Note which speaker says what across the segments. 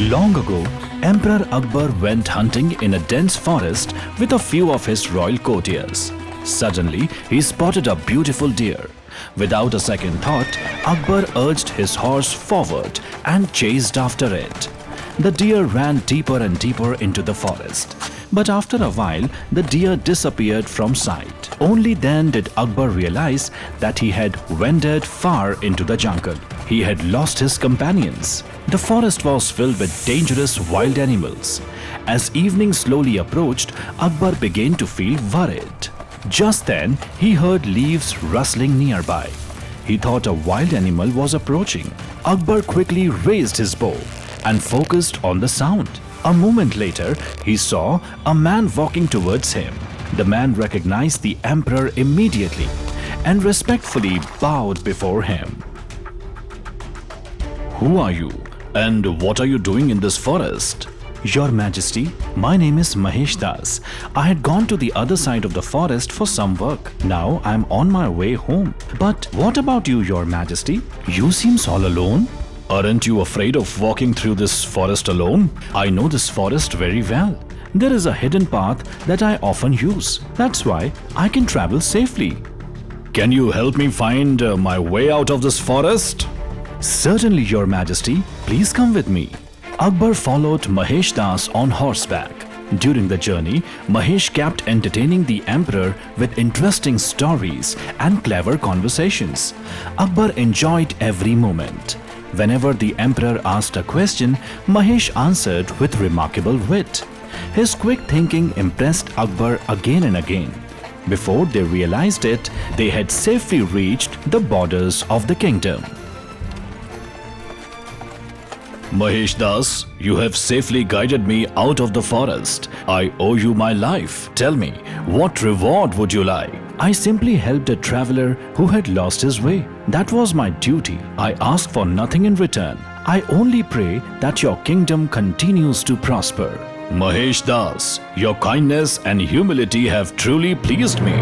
Speaker 1: Long ago, Emperor Akbar went hunting in a dense forest with a few of his royal courtiers. Suddenly, he spotted a beautiful deer. Without a second thought, Akbar urged his horse forward and chased after it. The deer ran deeper and deeper into the forest. But after a while, the deer disappeared from sight. Only then did Akbar realize that he had wandered far into the jungle. He had lost his companions. The forest was filled with dangerous wild animals. As evening slowly approached, Akbar began to feel worried. Just then, he heard leaves rustling nearby. He thought a wild animal was approaching. Akbar quickly raised his bow and focused on the sound. A moment later, he saw a man walking towards him. The man recognized the emperor immediately and respectfully bowed before him. "Who are you? And what are you doing in this forest?" "Your Majesty, my name is Mahesh Das. I had gone to the other side of the forest for some work. Now I am on my way home. But what about you, Your Majesty? You seem all alone." "Aren't you afraid of walking through this forest alone? I know this forest very well. There is a hidden path that I often use. That's why I can travel safely." "Can you help me find my way out of this forest?" "Certainly, Your Majesty. Please come with me." Akbar followed Mahesh Das on horseback. During the journey, Mahesh kept entertaining the emperor with interesting stories and clever conversations. Akbar enjoyed every moment. Whenever the emperor asked a question, Mahesh answered with remarkable wit. His quick thinking impressed Akbar again and again. Before they realized it, they had safely reached the borders of the kingdom. "Mahesh Das, you have safely guided me out of the forest. I owe you my life. Tell me, what reward would you like?" "I simply helped a traveler who had lost his way. That was my duty. I ask for nothing in return. I only pray that your kingdom continues to prosper." "Mahesh Das, your kindness and humility have truly pleased me.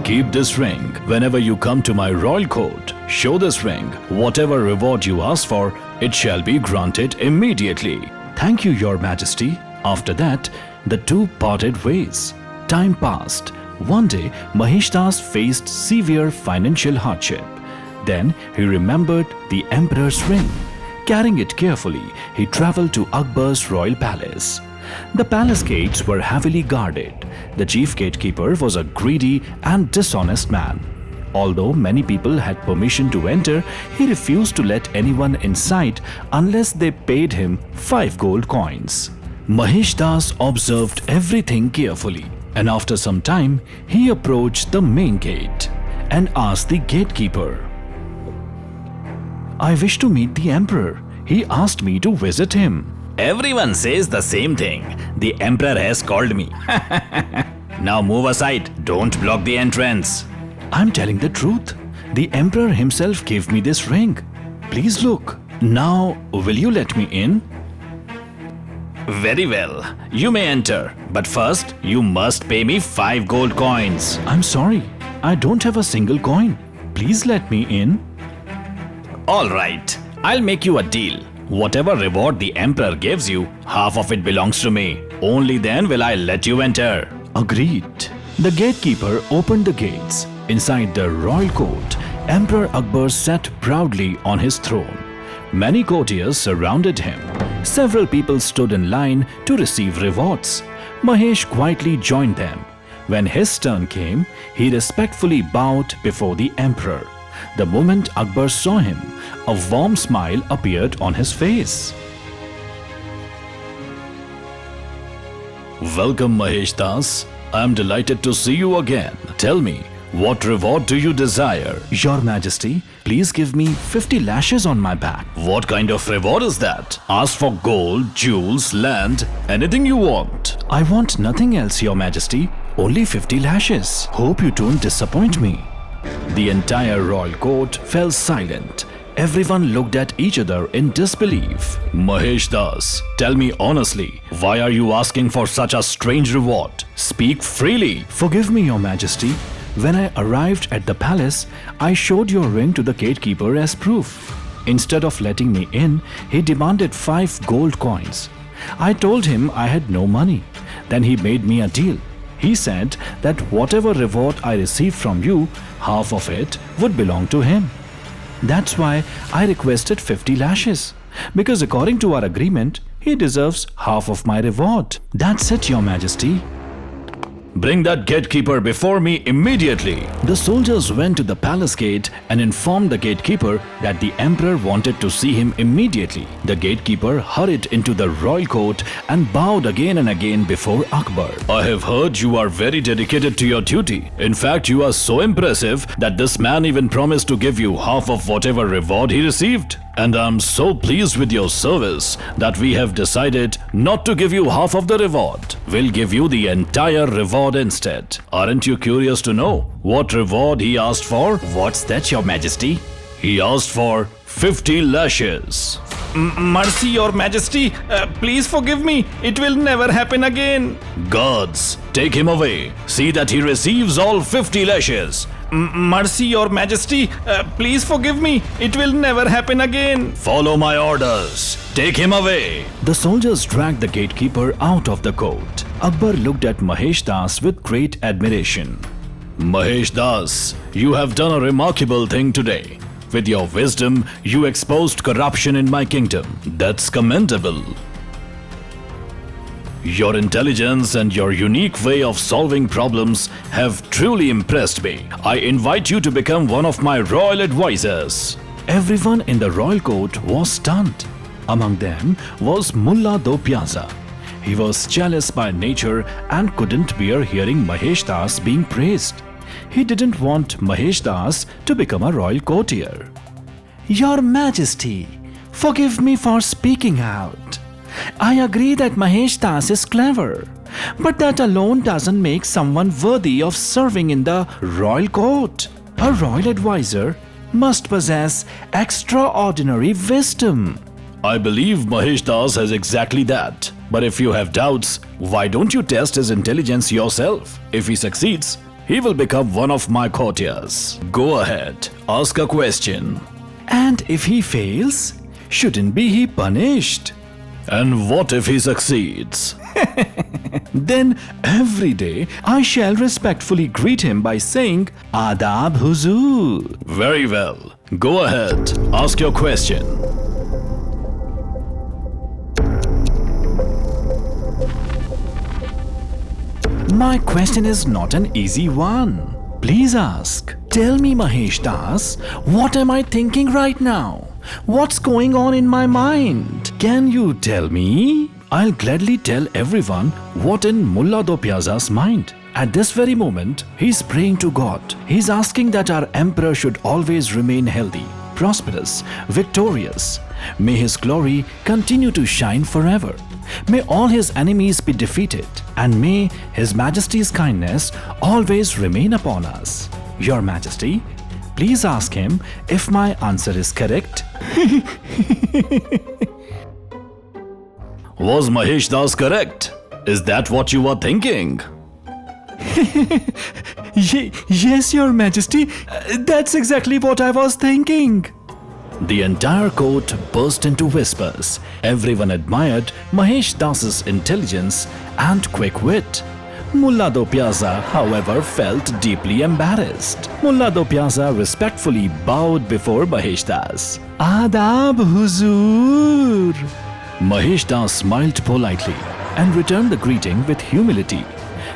Speaker 1: Keep this ring. Whenever you come to my royal court, show this ring. Whatever reward you ask for, it shall be granted immediately." "Thank you, Your Majesty." After that, the two parted ways. Time passed. One day, Mahesh Das faced severe financial hardship. Then he remembered the emperor's ring. Carrying it carefully, he traveled to Akbar's royal palace. The palace gates were heavily guarded. The chief gatekeeper was a greedy and dishonest man. Although many people had permission to enter, he refused to let anyone inside unless they paid him 5 gold coins. Mahesh Das observed everything carefully, and after some time, he approached the main gate and asked the gatekeeper, "I wish to meet the emperor. He asked me to visit him."
Speaker 2: Everyone says the same thing. The emperor has called me. Now move aside. Don't block the entrance.
Speaker 1: "I'm telling the truth. The emperor himself gave me this ring. Please look. Now, will you let me in?"
Speaker 2: Very well. You may enter. But first, you must pay me 5 gold coins.
Speaker 1: "I'm sorry. I don't have a single coin. Please let me in."
Speaker 2: Alright. I'll make you a deal. Whatever reward the emperor gives you, half of it belongs to me. Only then will I let you enter.
Speaker 1: Agreed. The gatekeeper opened the gates. Inside the royal court, Emperor Akbar sat proudly on his throne. Many courtiers surrounded him. Several people stood in line to receive rewards. Mahesh quietly joined them. When his turn came, he respectfully bowed before the emperor. The moment Akbar saw him, a warm smile appeared on his face. "Welcome, Mahesh Das. I am delighted to see you again. Tell me, what reward do you desire?" "Your Majesty, please give me 50 lashes on my back."
Speaker 2: What kind of reward is that? Ask for gold, jewels, land, anything you want.
Speaker 1: "I want nothing else, Your Majesty. Only 50 lashes. Hope you don't disappoint me." The entire royal court fell silent. Everyone looked at each other in disbelief.
Speaker 2: "Mahesh Das, tell me honestly, why are you asking for such a strange reward? Speak freely."
Speaker 1: "Forgive me, Your Majesty. When I arrived at the palace, I showed your ring to the gatekeeper as proof. Instead of letting me in, he demanded 5 gold coins. I told him I had no money. Then he made me a deal. He said that whatever reward I received from you, half of it would belong to him. That's why I requested 50 lashes. Because according to our agreement, he deserves half of my reward. That's it, Your Majesty.
Speaker 2: Bring that gatekeeper before me immediately.
Speaker 1: The soldiers went to the palace gate and informed the gatekeeper that the emperor wanted to see him immediately. The gatekeeper hurried into the royal court and bowed again and again before Akbar.
Speaker 2: I have heard you are very dedicated to your duty. In fact, you are so impressive that this man even promised to give you half of whatever reward he received. And I'm so pleased with your service that we have decided not to give you half of the reward. We'll give you the entire reward instead. Aren't you curious to know what reward he asked for?
Speaker 1: What's that, Your Majesty?
Speaker 2: He asked for 50 lashes.
Speaker 3: Mercy, Your Majesty. Please forgive me. It will never happen again.
Speaker 2: Guards, take him away. See that he receives all 50 lashes.
Speaker 3: Mercy, Your Majesty. Please forgive me. It will never happen again.
Speaker 2: Follow my orders. Take him away.
Speaker 1: The soldiers dragged the gatekeeper out of the court. Akbar looked at Mahesh Das with great admiration.
Speaker 2: Mahesh Das, you have done a remarkable thing today. With your wisdom, you exposed corruption in my kingdom. That's commendable. Your intelligence and your unique way of solving problems have truly impressed me. I invite you to become one of my royal advisors.
Speaker 1: Everyone in the royal court was stunned. Among them was Mullah Do Piazza. He was jealous by nature and couldn't bear hearing Mahesh Das being praised. He didn't want Mahesh Das to become a royal courtier. Your Majesty, forgive me for speaking out. I agree that Mahesh Das is clever, but that alone doesn't make someone worthy of serving in the royal court. A royal advisor must possess extraordinary wisdom.
Speaker 2: I believe Mahesh Das has exactly that. But if you have doubts, why don't you test his intelligence yourself? If he succeeds, he will become one of my courtiers. Go ahead, ask a question.
Speaker 1: And if he fails, shouldn't be he punished?
Speaker 2: And what if he succeeds?
Speaker 1: Then every day I shall respectfully greet him by saying Adab Huzur.
Speaker 2: Very well. Go ahead, ask your question.
Speaker 1: My question is not an easy one. Please ask. Tell me, Mahesh Das, what am I thinking right now? What's going on in my mind? Can you tell me? I'll gladly tell everyone what in Mullah Do Piazza's mind. At this very moment, he's praying to God. He's asking that our emperor should always remain healthy, prosperous, victorious. May his glory continue to shine forever. May all his enemies be defeated, and may His Majesty's kindness always remain upon us. Your Majesty, please ask him if my answer is correct.
Speaker 2: Was Mahesh Das correct? Is that what you were thinking?
Speaker 1: Yes, Your Majesty. That's exactly what I was thinking. The entire court burst into whispers. Everyone admired Mahesh Das's intelligence and quick wit. Mullah Do Piazza, however, felt deeply embarrassed. Mullah Do Piazza respectfully bowed before Mahesh Das. Adab Huzur. Mahesh Das smiled politely and returned the greeting with humility.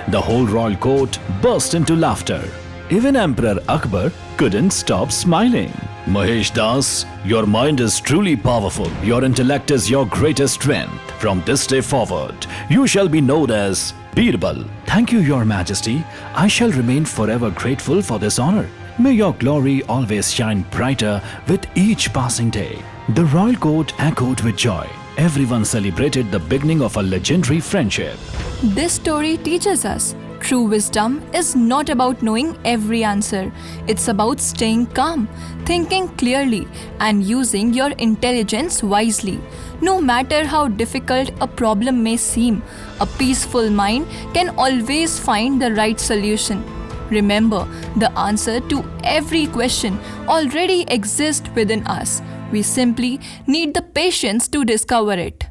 Speaker 1: The whole royal court burst into laughter. Even Emperor Akbar couldn't stop smiling.
Speaker 2: Mahesh Das, your mind is truly powerful. Your intellect is your greatest strength. From this day forward, you shall be known as Birbal.
Speaker 1: Thank you, Your Majesty. I shall remain forever grateful for this honor. May your glory always shine brighter with each passing day. The royal court echoed with joy. Everyone celebrated the beginning of a legendary friendship.
Speaker 4: This story teaches us true wisdom is not about knowing every answer. It's about staying calm, thinking clearly, and using your intelligence wisely. No matter how difficult a problem may seem, a peaceful mind can always find the right solution. Remember, the answer to every question already exists within us. We simply need the patience to discover it.